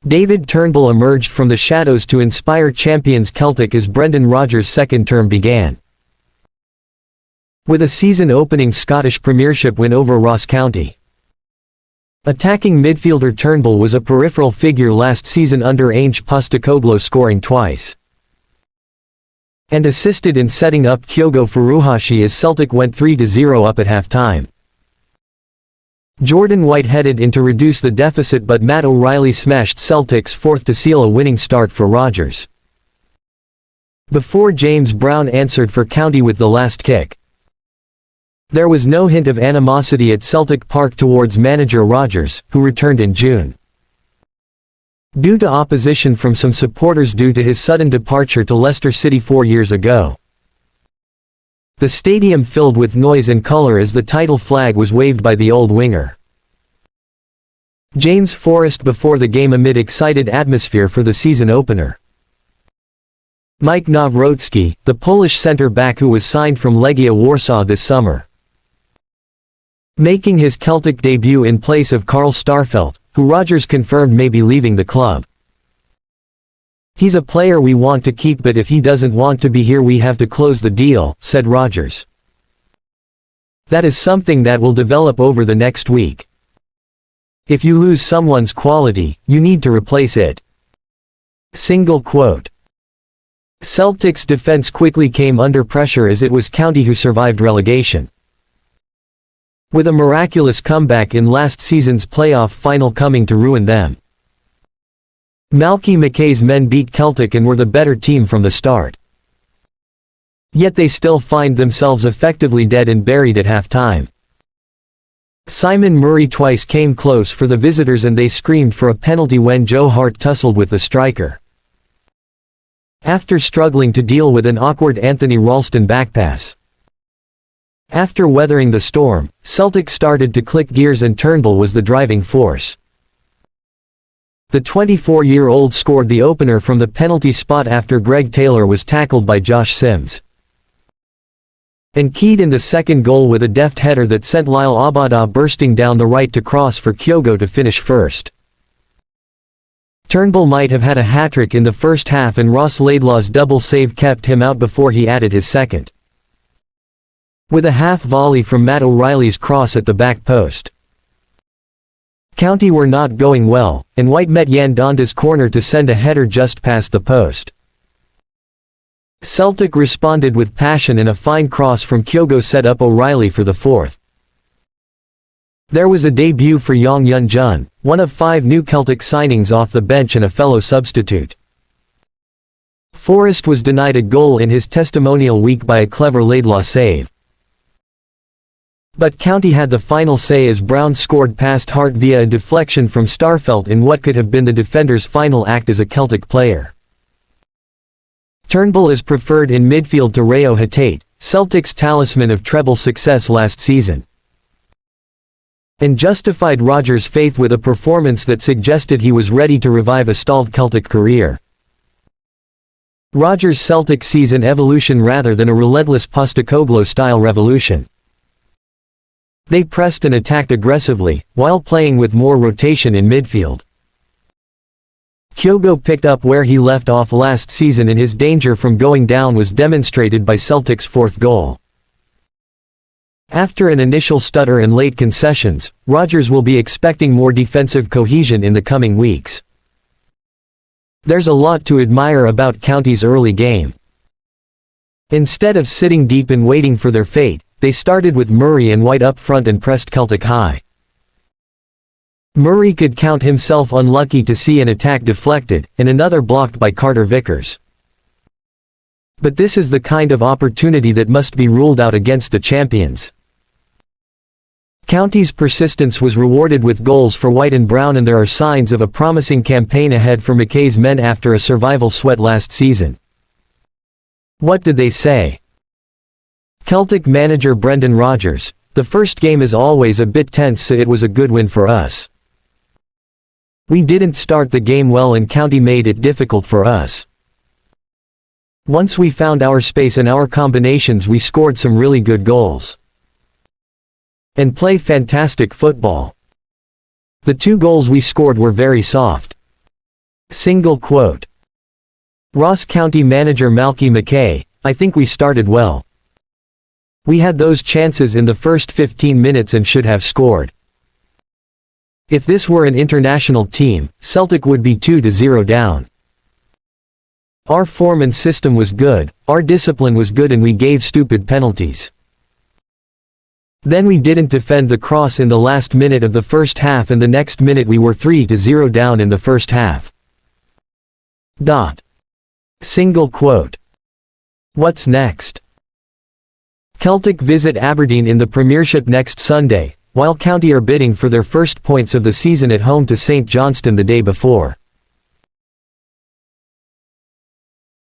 David Turnbull emerged from the shadows to inspire champions Celtic as Brendan Rodgers' second term began. With a season-opening Scottish Premiership win over Ross County. Attacking midfielder Turnbull was a peripheral figure last season under Ange Postecoglou, scoring twice. And assisted in setting up Kyogo Furuhashi as Celtic went 3-0 up at half-time. Jordan White headed in to reduce the deficit, but Matt O'Reilly smashed Celtic's fourth to seal a winning start for Rodgers. Before James Brown answered for County with the last kick. There was no hint of animosity at Celtic Park towards manager Rodgers, who returned in June. Due to opposition from some supporters due to his sudden departure to Leicester City 4 years ago. The stadium filled with noise and colour as the title flag was waved by the old winger. James Forrest before the game amid excited atmosphere for the season opener. Maik Nawrocki, the Polish centre-back who was signed from Legia Warsaw this summer. Making his Celtic debut in place of Carl Starfelt, who Rodgers confirmed may be leaving the club. "He's a player we want to keep, but if he doesn't want to be here we have to close the deal," said Rodgers. "That is something that will develop over the next week. If you lose someone's quality, you need to replace it." Single quote. Celtic's defence quickly came under pressure as it was County who survived relegation. With a miraculous comeback in last season's playoff final coming to ruin them. Malky Mackay's men beat Celtic and were the better team from the start. Yet they still find themselves effectively dead and buried at half-time. Simon Murray twice came close for the visitors and they screamed for a penalty when Joe Hart tussled with the striker. After struggling to deal with an awkward Anthony Ralston backpass. After weathering the storm, Celtic started to click gears and Turnbull was the driving force. The 24-year-old scored the opener from the penalty spot after Greg Taylor was tackled by Josh Sims. And keyed in the second goal with a deft header that sent Lyle Obada bursting down the right to cross for Kyogo to finish first. Turnbull might have had a hat-trick in the first half and Ross Laidlaw's double save kept him out before he added his second. With a half volley from Matt O'Reilly's cross at the back post. County were not going well, and White met Yan Donda's corner to send a header just past the post. Celtic responded with passion and a fine cross from Kyogo set up O'Reilly for the fourth. There was a debut for Yong Yun Jun, one of 5 new Celtic signings off the bench and a fellow substitute. Forrest was denied a goal in his testimonial week by a clever Laidlaw save. But County had the final say as Brown scored past Hart via a deflection from Starfelt in what could have been the defender's final act as a Celtic player. Turnbull is preferred in midfield to Reo Hatate, Celtic's talisman of treble success last season. And justified Rodgers' faith with a performance that suggested he was ready to revive a stalled Celtic career. Rodgers' Celtic season evolution rather than a relentless Postecoglou-style revolution. They pressed and attacked aggressively, while playing with more rotation in midfield. Kyogo picked up where he left off last season and his danger from going down was demonstrated by Celtic's fourth goal. After an initial stutter and late concessions, Rodgers will be expecting more defensive cohesion in the coming weeks. There's a lot to admire about County's early game. Instead of sitting deep and waiting for their fate, they started with Murray and White up front and pressed Celtic high. Murray could count himself unlucky to see an attack deflected, and another blocked by Carter Vickers. But this is the kind of opportunity that must be ruled out against the champions. County's persistence was rewarded with goals for White and Brown, and there are signs of a promising campaign ahead for Mackay's men after a survival sweat last season. What did they say? Celtic manager Brendan Rodgers: "The first game is always a bit tense, so it was a good win for us. We didn't start the game well and County made it difficult for us. Once we found our space and our combinations we scored some really good goals. And play fantastic football. The 2 goals we scored were very soft. Single quote. Ross County manager Malky Mackay, I think we started well. We had those chances in the first 15 minutes and should have scored. If this were an international team, Celtic would be 2-0 down. Our form and system was good, our discipline was good, and we gave stupid penalties. Then we didn't defend the cross in the last minute of the first half, and the next minute we were 3-0 down in the first half. Single quote. What's next? Celtic visit Aberdeen in the Premiership next Sunday, while County are bidding for their first points of the season at home to St Johnstone the day before.